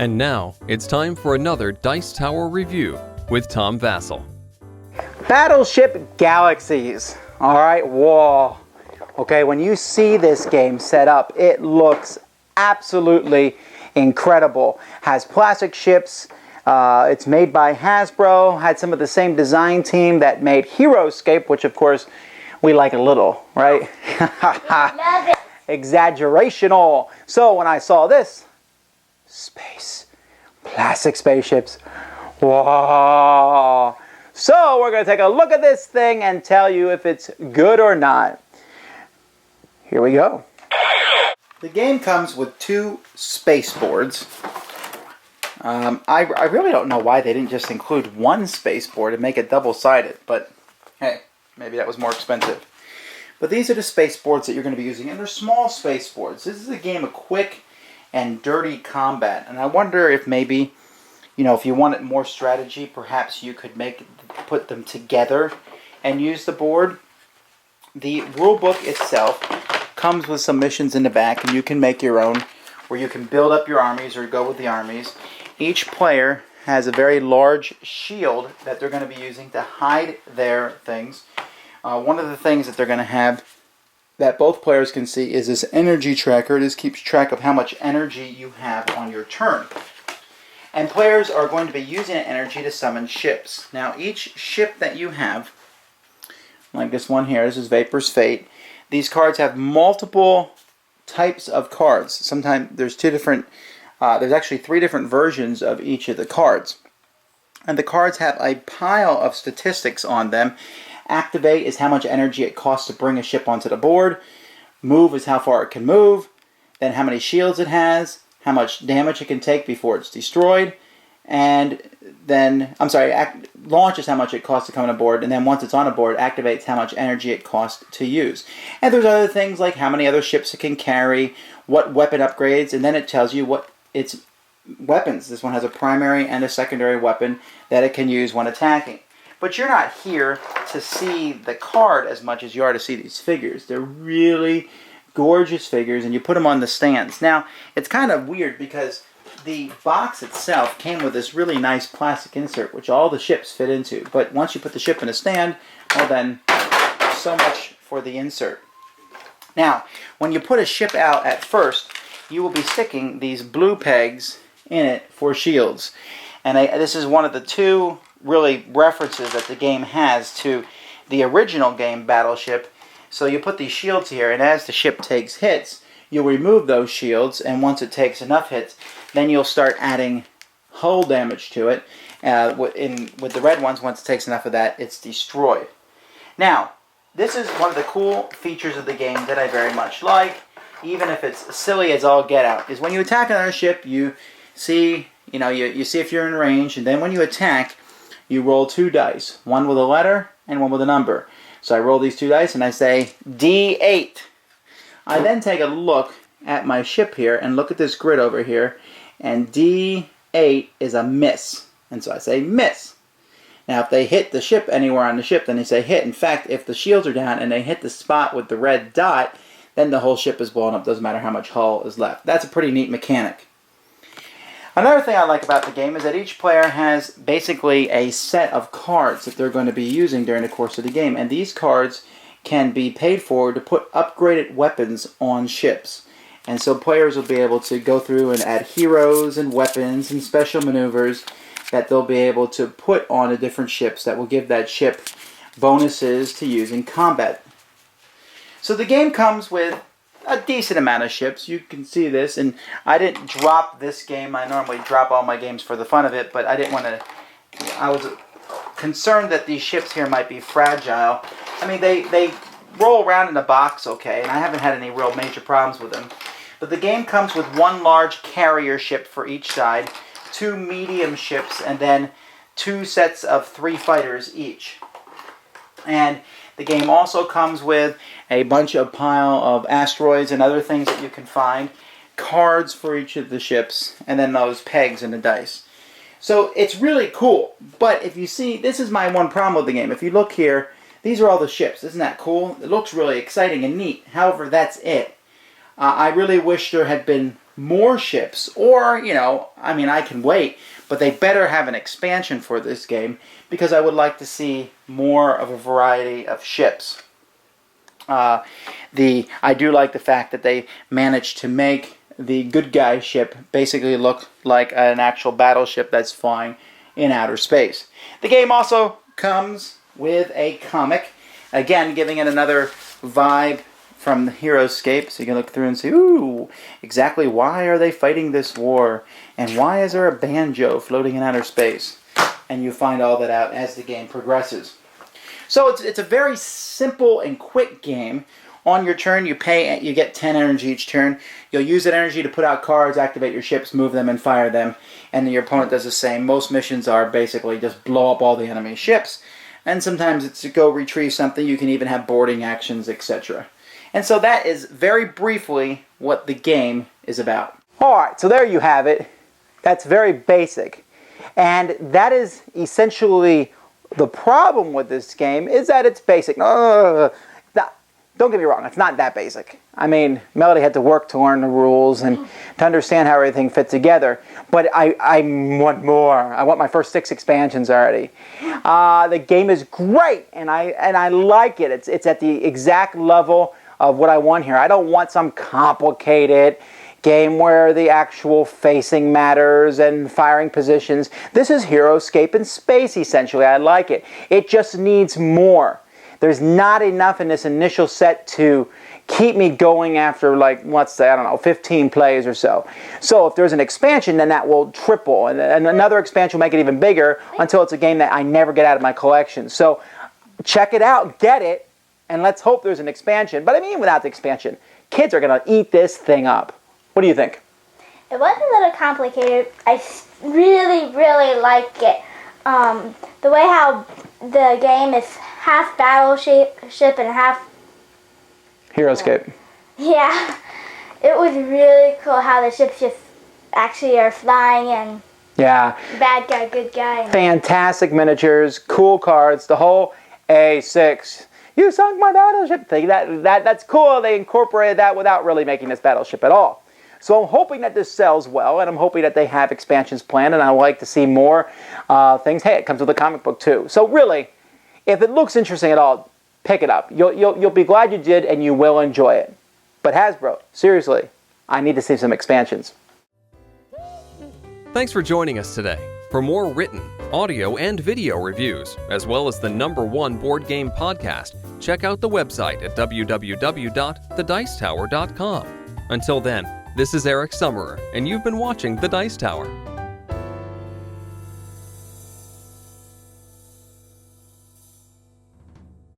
And now, it's time for another Dice Tower review with Tom Vasel. Battleship Galaxies. Alright, whoa. Okay, when you see this game set up, it looks absolutely incredible. Has plastic ships. It's made by Hasbro. Had some of the same design team that made Heroescape, which of course we like a little, right? Love it. Exaggerational. So when I saw this, space, plastic spaceships, whoa. So we're going to take a look at this thing and tell you if it's good or not. Here we go. The game comes with two space boards. I really don't know why they didn't just include one space board and make it double-sided, but hey, maybe that was more expensive. But these are the space boards that you're going to be using, and they're small space boards. This is a game of quick and dirty combat, and I wonder if maybe, you know, if you wanted more strategy, perhaps you could put them together and use the board. The rule book itself comes with some missions in the back, and you can make your own, where you can build up your armies or go with the armies. Each player has a very large shield that they're going to be using to hide their things. One of the things that they're going to have that both players can see is this energy tracker. This keeps track of how much energy you have on your turn. And players are going to be using that energy to summon ships. Now each ship that you have, like this one here, this is Vapor's Fate. These cards have multiple types of cards. Sometimes there's there's actually 3 different versions of each of the cards. And the cards have a pile of statistics on them. Activate is how much energy it costs to bring a ship onto the board. Move is how far it can move. Then how many shields it has. How much damage it can take before it's destroyed. And then, launch is how much it costs to come on board. And then once it's on a board, activates how much energy it costs to use. And there's other things like how many other ships it can carry, what weapon upgrades, and then it tells you what its weapons. This one has a primary and a secondary weapon that it can use when attacking. But you're not here to see the card as much as you are to see these figures. They're really gorgeous figures, and you put them on the stands. Now, it's kind of weird because the box itself came with this really nice plastic insert, which all the ships fit into. But once you put the ship in a stand, well then, so much for the insert. Now, when you put a ship out at first, you will be sticking these blue pegs in it for shields. And this is one of the 2 really references that the game has to the original game Battleship. So you put these shields here, and as the ship takes hits, you'll remove those shields, and once it takes enough hits, then you'll start adding hull damage to it. With the red ones, once it takes enough of that, it's destroyed. Now, this is one of the cool features of the game that I very much like, even if it's silly as all get out, is when you attack another ship, you see, you see if you're in range, and then when you attack, you roll 2 dice, one with a letter and one with a number. So I roll these 2 dice and I say D8. I then take a look at my ship here and look at this grid over here, and D8 is a miss. And so I say miss. Now if they hit the ship anywhere on the ship, then they say hit. In fact, if the shields are down and they hit the spot with the red dot, then the whole ship is blown up. Doesn't matter how much hull is left. That's a pretty neat mechanic. Another thing I like about the game is that each player has basically a set of cards that they're going to be using during the course of the game. And these cards can be paid for to put upgraded weapons on ships. And so players will be able to go through and add heroes and weapons and special maneuvers that they'll be able to put on the different ships that will give that ship bonuses to use in combat. So the game comes with a decent amount of ships. You can see this, and I didn't drop this game. I normally drop all my games for the fun of it, but I didn't want to. I was concerned that these ships here might be fragile. I mean, they roll around in a box okay, and I haven't had any real major problems with them. But the game comes with 1 large carrier ship for each side, 2 medium ships, and then 2 sets of 3 fighters each. And the game also comes with a pile of asteroids and other things that you can find, cards for each of the ships, and then those pegs and the dice. So it's really cool. But if you see, this is my one problem with the game. If you look here, these are all the ships. Isn't that cool? It looks really exciting and neat. However, that's it. I really wish there had been more ships, or, I can wait, but they better have an expansion for this game because I would like to see more of a variety of ships. I do like the fact that they managed to make the good guy ship basically look like an actual battleship that's flying in outer space. The game also comes with a comic, again giving it another vibe from the Heroescape, so you can look through and see, ooh, exactly why are they fighting this war, and why is there a banjo floating in outer space? And you find all that out as the game progresses. So it's a very simple and quick game. On your turn, you get 10 energy each turn. You'll use that energy to put out cards, activate your ships, move them, and fire them. And then your opponent does the same. Most missions are basically just blow up all the enemy ships. And sometimes it's to go retrieve something. You can even have boarding actions, etc. And so that is very briefly what the game is about. Alright, so there you have it. That's very basic. And that is essentially the problem with this game, is that it's basic. Don't get me wrong, it's not that basic. I mean, Melody had to work to learn the rules and to understand how everything fit together. But I want more. I want my first 6 expansions already. The game is great, and I like it. It's at the exact level of what I want here. I don't want some complicated game where the actual facing matters and firing positions. This is Heroescape in space, essentially. I like it. It just needs more. There's not enough in this initial set to keep me going after, like, let's say, 15 plays or so. So if there's an expansion, then that will triple. And another expansion will make it even bigger until it's a game that I never get out of my collection. So check it out, get it, and let's hope there's an expansion. But I mean, without the expansion, kids are going to eat this thing up. What do you think? It was a little complicated. I really, really like it. The way how the game is half Battleship and half Heroescape. Yeah, it was really cool how the ships just actually are flying and bad guy, good guy. Fantastic miniatures, cool cards, the whole A6. You sunk my battleship thing. That's cool. They incorporated that without really making this battleship at all. So I'm hoping that this sells well, and I'm hoping that they have expansions planned, and I would like to see more things. Hey, it comes with a comic book too. So really, if it looks interesting at all, pick it up. You'll be glad you did, and you will enjoy it. But Hasbro, seriously, I need to see some expansions. Thanks for joining us today. For more written, audio, and video reviews, as well as the #1 board game podcast, check out the website at www.thedicetower.com. Until then, this is Eric Summerer, and you've been watching The Dice Tower.